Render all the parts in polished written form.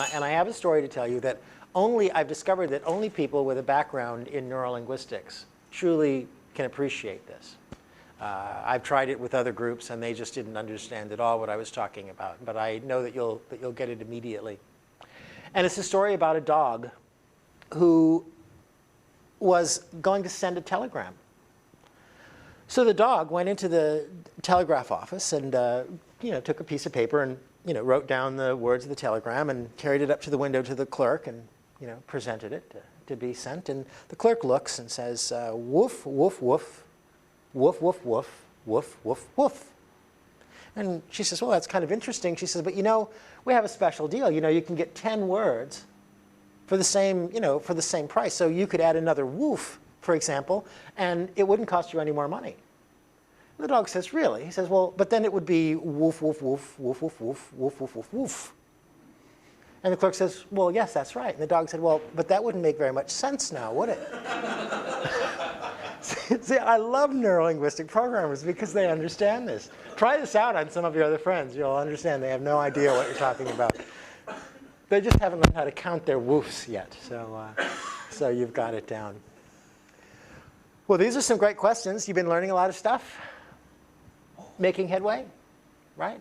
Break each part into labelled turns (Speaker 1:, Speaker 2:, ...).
Speaker 1: And I have a story to tell you that I've discovered that only people with a background in neurolinguistics truly can appreciate this. I've tried it with other groups, and they just didn't understand at all what I was talking about. But I know that you'll get it immediately. And it's a story about a dog who was going to send a telegram. So the dog went into the telegraph office and took a piece of paper and wrote down the words of the telegram and carried it up to the window to the clerk and presented it to be sent. And the clerk looks and says, woof, woof, woof, woof, woof, woof, woof, woof, woof. And she says, well, that's kind of interesting. She says, but we have a special deal. You can get 10 words for the same, for the same price. So you could add another woof, for example, and it wouldn't cost you any more money. And the dog says, really? He says, well, but then it would be woof, woof, woof, woof, woof, woof, woof, woof, woof, woof. And the clerk says, well, yes, that's right. And the dog said, well, but that wouldn't make very much sense now, would it? See, I love neurolinguistic programmers because they understand this. Try this out on some of your other friends. You'll understand they have no idea what you're talking about. They just haven't learned how to count their woofs yet. So you've got it down. Well, these are some great questions. You've been learning a lot of stuff. Making headway, right?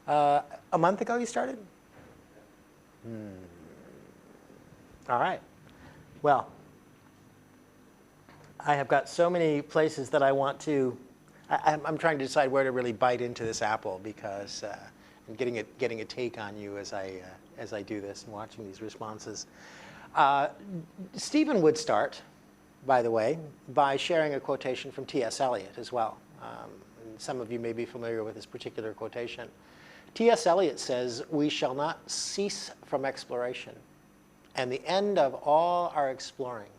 Speaker 1: A month ago you started? All right. Well, I have got so many places that I want to. I'm trying to decide where to really bite into this apple because I'm getting a take on you as I do this and watching these responses. Stephen would start, by the way, by sharing a quotation from T.S. Eliot as well. And some of you may be familiar with this particular quotation. T.S. Eliot says, "We shall not cease from exploration, and the end of all our exploring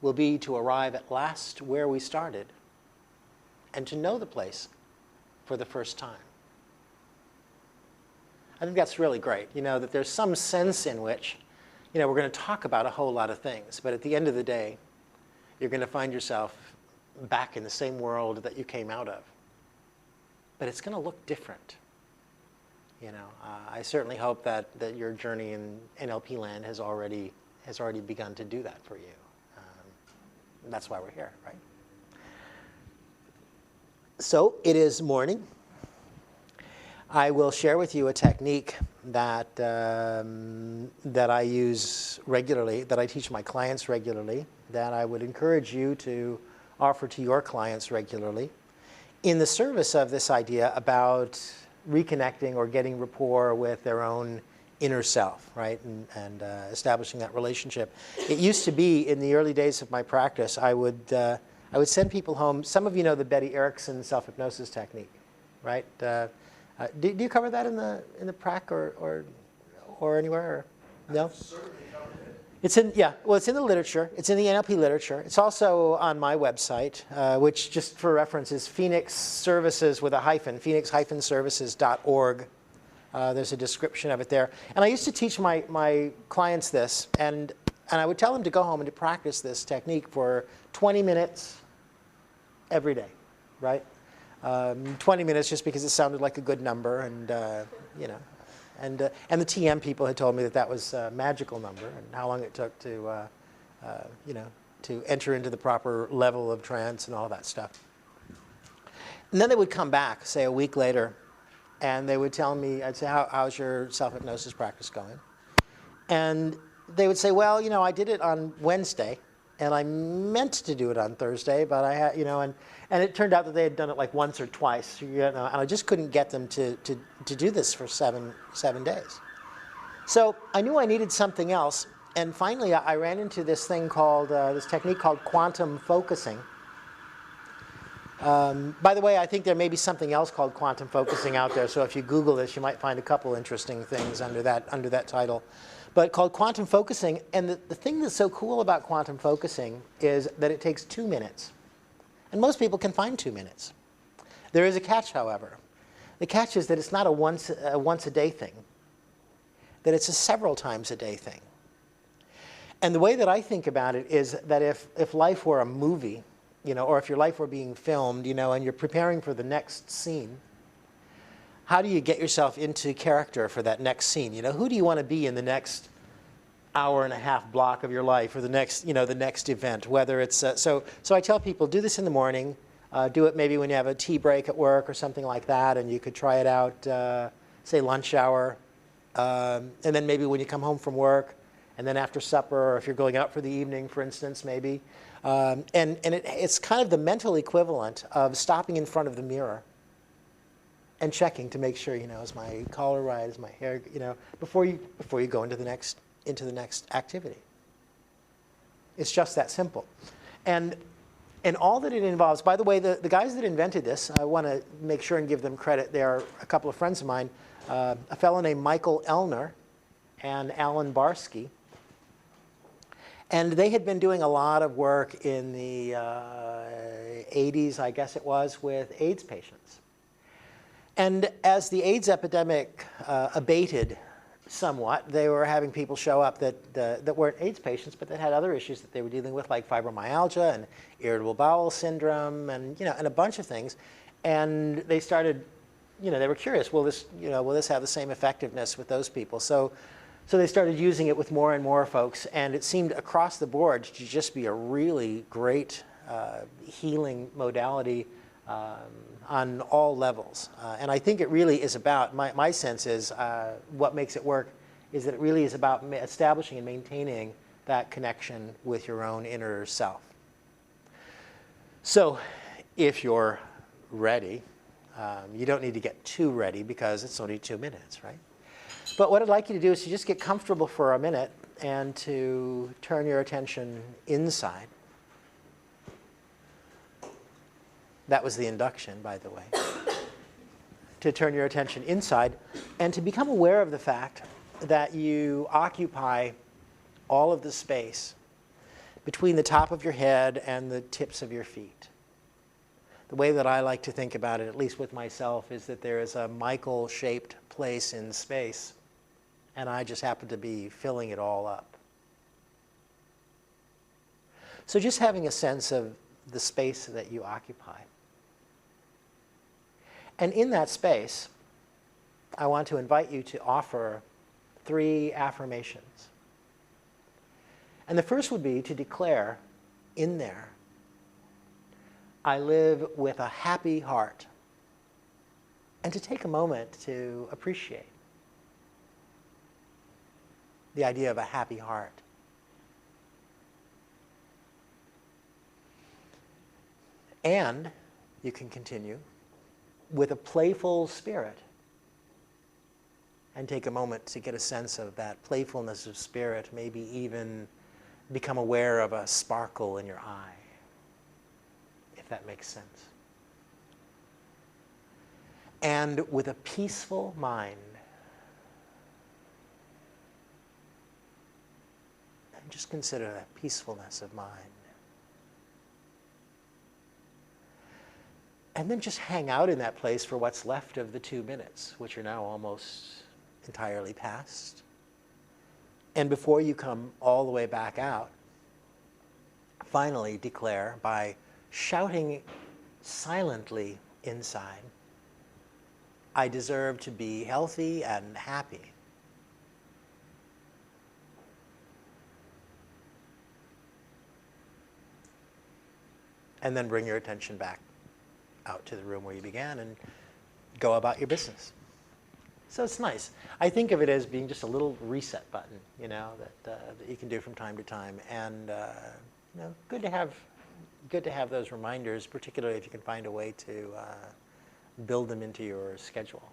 Speaker 1: will be to arrive at last where we started and to know the place for the first time." I think that's really great, that there's some sense in which, we're going to talk about a whole lot of things, but at the end of the day, you're going to find yourself back in the same world that you came out of. But it's going to look different. I certainly hope that your journey in NLP land has already begun to do that for you. That's why we're here, right? So it is morning. I will share with you a technique that I use regularly, that I teach my clients regularly, that I would encourage you to offer to your clients regularly in the service of this idea about reconnecting or getting rapport with their own inner self, right, and establishing that relationship. It used to be, in the early days of my practice, I would send people home. Some of you know the Betty Erickson self-hypnosis technique, right? Do you cover that in the prac or anywhere? Or, no? It's in the literature. It's in the NLP literature. It's also on my website, which, just for reference, is Phoenix Services with a hyphen, phoenix-services.org. There's a description of it there. And I used to teach my clients this, and I would tell them to go home and to practice this technique for 20 minutes every day, right? 20 minutes just because it sounded like a good number, and and the TM people had told me that was a magical number, and how long it took to to enter into the proper level of trance and all that stuff. And then they would come back, say a week later, and they would tell me, I'd say, how's your self-hypnosis practice going? And they would say, well, I did it on Wednesday, and I meant to do it on Thursday, but I had, and it turned out that they had done it like once or twice, and I just couldn't get them to do this for seven days. So I knew I needed something else, and finally I ran into this thing called, this technique called quantum focusing. By the way, I think there may be something else called quantum focusing out there, so if you Google this, you might find a couple interesting things under that title. But called quantum focusing, and the thing that's so cool about quantum focusing is that it takes 2 minutes. And most people can find 2 minutes. There is a catch, however. The catch is that it's not a once a day thing, that it's a several times a day thing. And the way that I think about it is that if life were a movie, or if your life were being filmed, and you're preparing for the next scene, how do you get yourself into character for that next scene? You know, who do you want to be in the next hour and a half block of your life, or the next, you know, the next event? Whether it's so I tell people, do this in the morning. Do it maybe when you have a tea break at work or something like that, and you could try it out, say lunch hour, and then maybe when you come home from work, and then after supper, or if you're going out for the evening, for instance, maybe. It's kind of the mental equivalent of stopping in front of the mirror and checking to make sure, you know, is my collar right, is my hair, you know, before you go into the next activity. It's just that simple. And all that it involves, by the way, the guys that invented this, I want to make sure and give them credit. They are a couple of friends of mine, a fellow named Michael Ellner and Alan Barsky. And they had been doing a lot of work in the 80s, I guess it was, with AIDS patients. And as the AIDS epidemic abated somewhat, they were having people show up that weren't AIDS patients, but that had other issues that they were dealing with, like fibromyalgia and irritable bowel syndrome, and you know, and a bunch of things. And they started, you know, they were curious, will this have the same effectiveness with those people? So they started using it with more and more folks, and it seemed across the board to just be a really great healing modality on all levels. And I think it really is about, my sense is, what makes it work is that it really is about establishing and maintaining that connection with your own inner self. So if you're ready, you don't need to get too ready because it's only 2 minutes, right? But what I'd like you to do is to just get comfortable for a minute and to turn your attention inside. That was the induction, by the way. To turn your attention inside and to become aware of the fact that you occupy all of the space between the top of your head and the tips of your feet. The way that I like to think about it, at least with myself, is that there is a Michael-shaped place in space, and I just happen to be filling it all up. So just having a sense of the space that you occupy. And in that space, I want to invite you to offer 3 affirmations. And the first would be to declare in there, I live with a happy heart. And to take a moment to appreciate the idea of a happy heart. And you can continue with a playful spirit and take a moment to get a sense of that playfulness of spirit, maybe even become aware of a sparkle in your eye, if that makes sense. And with a peaceful mind, and just consider that peacefulness of mind. And then just hang out in that place for what's left of the 2 minutes, which are now almost entirely past. And before you come all the way back out, finally declare by shouting silently inside, I deserve to be healthy and happy. And then bring your attention back out to the room where you began and go about your business. So it's nice. I think of it as being just a little reset button, you know, that you can do from time to time. And you know, good to have those reminders, particularly if you can find a way to build them into your schedule.